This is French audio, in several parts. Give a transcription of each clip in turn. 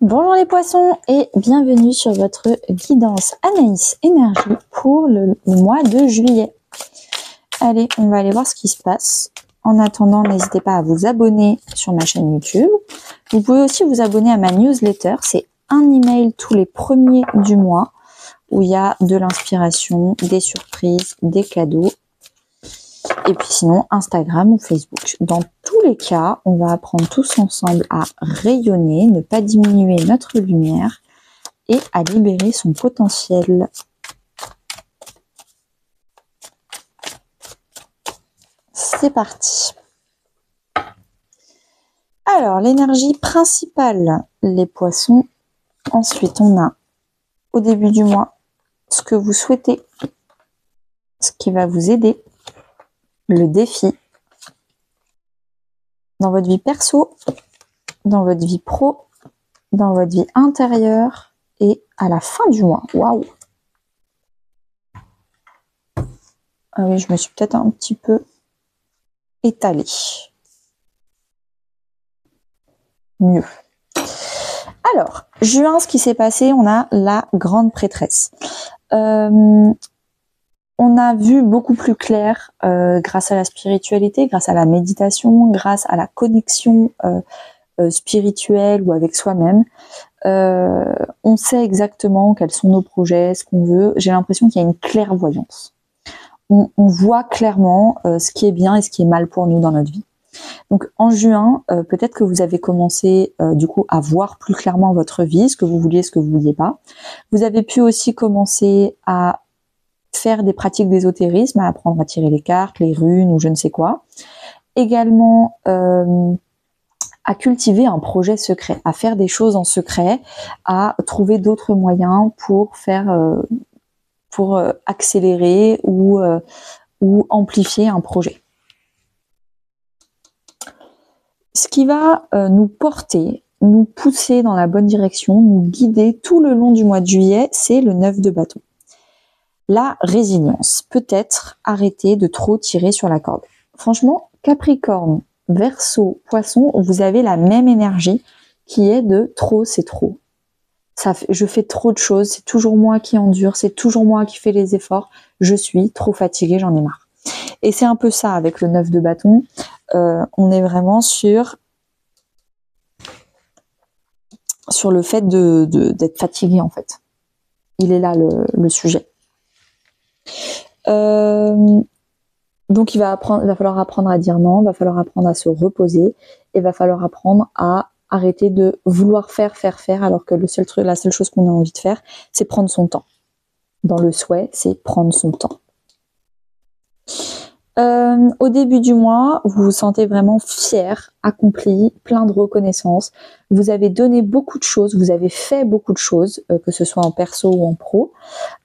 Bonjour les poissons et bienvenue sur votre guidance Anaïs Énergie pour le mois de juillet. Allez, on va aller voir ce qui se passe. En attendant, n'hésitez pas à vous abonner sur ma chaîne YouTube. Vous pouvez aussi vous abonner à ma newsletter. C'est un email tous les premiers du mois où il y a de l'inspiration, des surprises, des cadeaux. Et puis sinon, Instagram ou Facebook. Dans tous les cas, on va apprendre tous ensemble à rayonner, ne pas diminuer notre lumière et à libérer son potentiel. C'est parti. Alors, l'énergie principale, les poissons. Ensuite, on a au début du mois ce que vous souhaitez, ce qui va vous aider, le défi dans votre vie perso, dans votre vie pro, dans votre vie intérieure et à la fin du mois. Waouh! Ah oui, je me suis peut-être un petit peu étalée. Mieux. Alors, juin, ce qui s'est passé, on a la grande prêtresse. On a vu beaucoup plus clair grâce à la spiritualité, grâce à la méditation, grâce à la connexion spirituelle ou avec soi-même. On sait exactement quels sont nos projets, ce qu'on veut. J'ai l'impression qu'il y a une clairvoyance. On voit clairement ce qui est bien et ce qui est mal pour nous dans notre vie. Donc en juin, peut-être que vous avez commencé du coup à voir plus clairement votre vie, ce que vous vouliez, ce que vous vouliez pas. Vous avez pu aussi commencer à faire des pratiques d'ésotérisme, à apprendre à tirer les cartes, les runes ou je ne sais quoi. Également à cultiver un projet secret, à faire des choses en secret, à trouver d'autres moyens pour faire, pour accélérer ou amplifier un projet. Ce qui va nous porter, nous pousser dans la bonne direction, nous guider tout le long du mois de juillet, c'est le 9 de bâton. La résilience, peut-être arrêter de trop tirer sur la corde. Franchement, Capricorne, Verseau, Poisson, vous avez la même énergie qui est de trop, c'est trop. Je fais trop de choses, c'est toujours moi qui endure, c'est toujours moi qui fais les efforts, je suis trop fatiguée, j'en ai marre. Et c'est un peu ça avec le 9 de bâton, on est vraiment sur le fait d'être fatigué en fait. Il est là le sujet. Donc il va falloir apprendre à dire non, il va falloir apprendre à se reposer, et il va falloir apprendre à arrêter de vouloir faire, alors que la seule chose qu'on a envie de faire, c'est prendre son temps. Dans le souhait, c'est prendre son temps. Au début du mois, vous vous sentez vraiment fier, accompli, plein de reconnaissance. Vous avez donné beaucoup de choses, vous avez fait beaucoup de choses, que ce soit en perso ou en pro.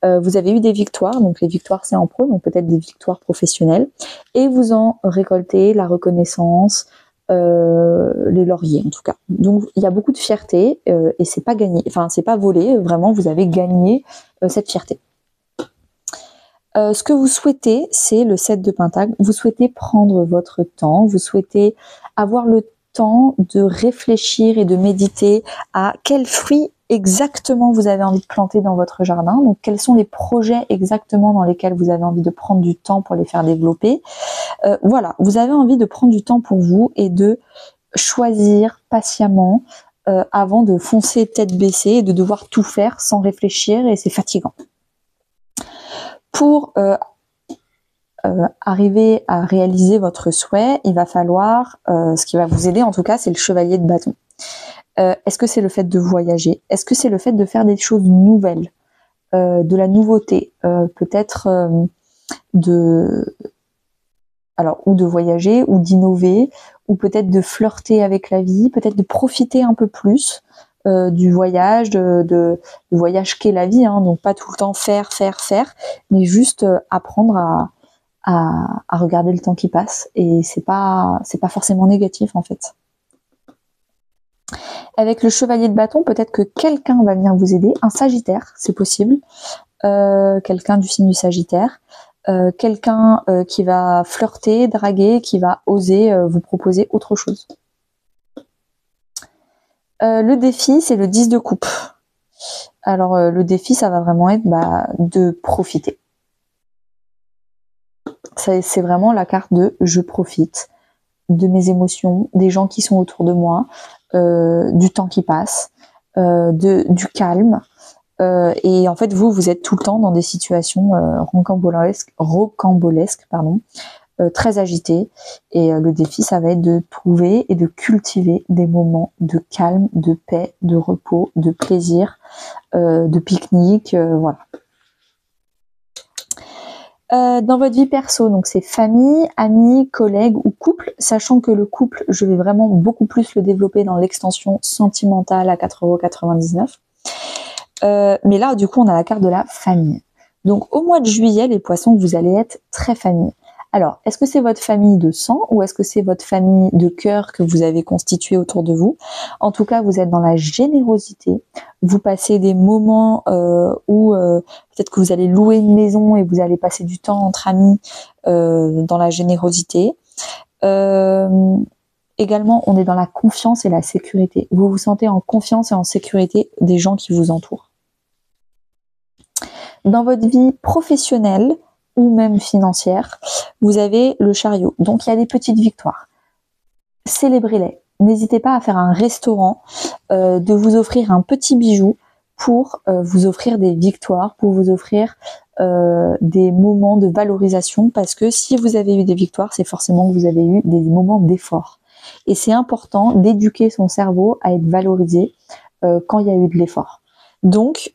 Vous avez eu des victoires, donc les victoires c'est en pro, donc peut-être des victoires professionnelles. Et vous en récoltez la reconnaissance, les lauriers en tout cas. Donc il y a beaucoup de fierté et c'est pas gagné, enfin c'est pas volé, vraiment vous avez gagné cette fierté. Ce que vous souhaitez, c'est le 7 de Pentacle. Vous souhaitez prendre votre temps, vous souhaitez avoir le temps de réfléchir et de méditer à quels fruits exactement vous avez envie de planter dans votre jardin. Donc, quels sont les projets exactement dans lesquels vous avez envie de prendre du temps pour les faire développer. Voilà, vous avez envie de prendre du temps pour vous et de choisir patiemment avant de foncer tête baissée et de devoir tout faire sans réfléchir et c'est fatigant. Pour arriver à réaliser votre souhait, il va falloir, ce qui va vous aider en tout cas, c'est le chevalier de bâton. Est-ce que c'est le fait de voyager? Est-ce que c'est le fait de faire des choses nouvelles, de la nouveauté, peut-être ou de voyager, ou d'innover, ou peut-être de flirter avec la vie, peut-être de profiter un peu plus du voyage, du voyage qu'est la vie, hein, donc pas tout le temps faire, mais juste apprendre à regarder le temps qui passe, et c'est pas forcément négatif en fait. Avec le chevalier de bâton, peut-être que quelqu'un va venir vous aider, un sagittaire, c'est possible, quelqu'un du signe du sagittaire, quelqu'un qui va flirter, draguer, qui va oser vous proposer autre chose. Le défi, c'est le 10 de coupe. Alors, le défi, ça va vraiment être de profiter. C'est vraiment la carte de je profite de mes émotions, des gens qui sont autour de moi, du temps qui passe, du calme. Et en fait, vous êtes tout le temps dans des situations rocambolesques, très agitées. Et le défi, ça va être de trouver et de cultiver des moments de calme, de paix, de repos, de plaisir, de pique-nique, voilà. Dans votre vie perso, donc c'est famille, amis, collègues ou couple, sachant que le couple, je vais vraiment beaucoup plus le développer dans l'extension sentimentale à 4,99 €. Mais là, du coup, on a la carte de la famille. Donc, au mois de juillet, les poissons, vous allez être très famille. Alors, est-ce que c'est votre famille de sang ou est-ce que c'est votre famille de cœur que vous avez constituée autour de vous? En tout cas, vous êtes dans la générosité. Vous passez des moments où peut-être que vous allez louer une maison et vous allez passer du temps entre amis dans la générosité. Également, on est dans la confiance et la sécurité. Vous vous sentez en confiance et en sécurité des gens qui vous entourent. Dans votre vie professionnelle ou même financière, vous avez le chariot. Donc, il y a des petites victoires. Célébrez-les. N'hésitez pas à faire un restaurant, de vous offrir un petit bijou pour vous offrir des victoires, pour vous offrir des moments de valorisation, parce que si vous avez eu des victoires, c'est forcément que vous avez eu des moments d'effort. Et c'est important d'éduquer son cerveau à être valorisé quand il y a eu de l'effort. Donc,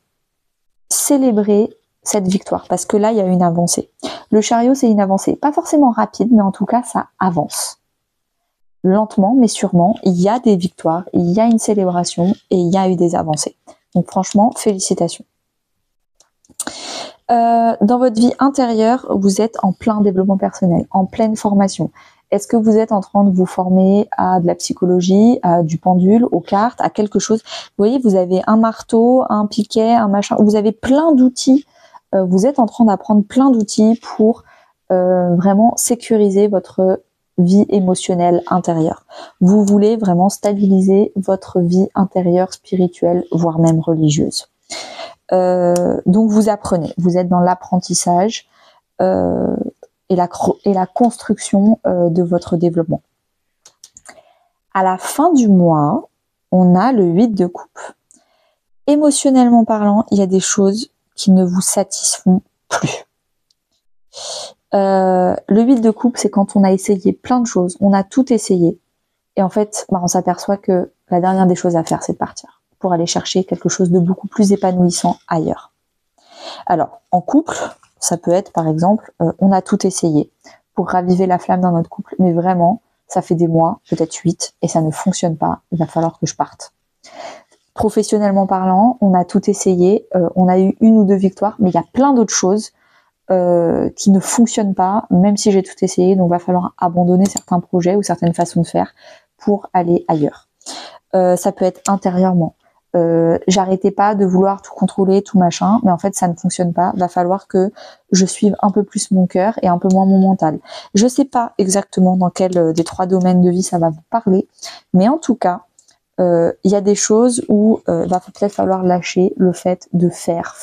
célébrez cette victoire, parce que là, il y a une avancée. Le chariot, c'est une avancée, pas forcément rapide, mais en tout cas, ça avance. Lentement, mais sûrement, il y a des victoires, il y a une célébration et il y a eu des avancées. Donc franchement, félicitations. Dans votre vie intérieure, vous êtes en plein développement personnel, en pleine formation. Est-ce que vous êtes en train de vous former à de la psychologie, à du pendule, aux cartes, à quelque chose? Vous voyez, vous avez un marteau, un piquet, un machin, vous avez plein d'outils. Vous êtes en train d'apprendre plein d'outils pour vraiment sécuriser votre vie émotionnelle intérieure. Vous voulez vraiment stabiliser votre vie intérieure spirituelle, voire même religieuse. Donc vous apprenez, vous êtes dans l'apprentissage et la construction de votre développement. À la fin du mois, on a le 8 de coupe. Émotionnellement parlant, il y a des choses qui ne vous satisfont plus. Le 8 de coupe, c'est quand on a essayé plein de choses, on a tout essayé, et en fait, on s'aperçoit que la dernière des choses à faire, c'est de partir, pour aller chercher quelque chose de beaucoup plus épanouissant ailleurs. Alors, en couple, ça peut être, par exemple, on a tout essayé pour raviver la flamme dans notre couple, mais vraiment, ça fait des mois, peut-être 8, et ça ne fonctionne pas, il va falloir que je parte. Professionnellement parlant, on a tout essayé, on a eu 1 ou 2 victoires, mais il y a plein d'autres choses qui ne fonctionnent pas, même si j'ai tout essayé, donc il va falloir abandonner certains projets ou certaines façons de faire pour aller ailleurs. Ça peut être intérieurement. J'arrêtais pas de vouloir tout contrôler, tout machin, mais en fait ça ne fonctionne pas. Va falloir que je suive un peu plus mon cœur et un peu moins mon mental. Je sais pas exactement dans quel des 3 domaines de vie ça va vous parler, mais en tout cas, il y a des choses où va peut-être falloir lâcher le fait de faire.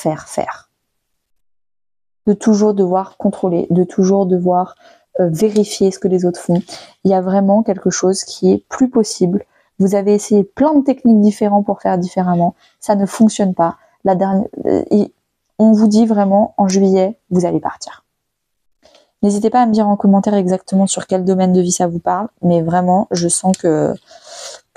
De toujours devoir contrôler, de toujours devoir vérifier ce que les autres font. Il y a vraiment quelque chose qui est plus possible. Vous avez essayé plein de techniques différentes pour faire différemment. Ça ne fonctionne pas. On vous dit vraiment, en juillet, vous allez partir. N'hésitez pas à me dire en commentaire exactement sur quel domaine de vie ça vous parle, mais vraiment, je sens que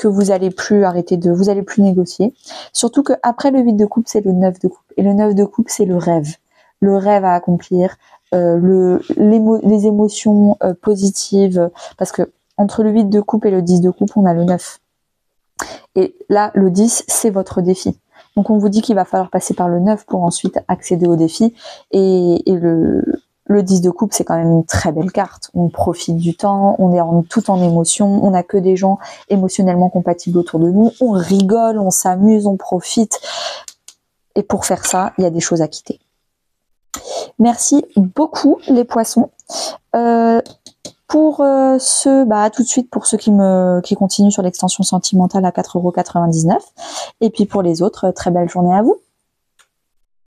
vous allez plus vous allez plus négocier. Surtout que après le 8 de coupe, c'est le 9 de coupe. Et le 9 de coupe, c'est le rêve à accomplir, les émotions positives, parce que entre le 8 de coupe et le 10 de coupe, on a le 9. Et là, le 10, c'est votre défi. Donc on vous dit qu'il va falloir passer par le 9 pour ensuite accéder au défi. Et le 10 de coupe, c'est quand même une très belle carte. On profite du temps, on est tout en émotion, on n'a que des gens émotionnellement compatibles autour de nous, on rigole, on s'amuse, on profite. Et pour faire ça, il y a des choses à quitter. Merci beaucoup les poissons. Pour ceux, tout de suite pour ceux qui continuent sur l'extension sentimentale à 4,99 €. Et puis pour les autres, très belle journée à vous.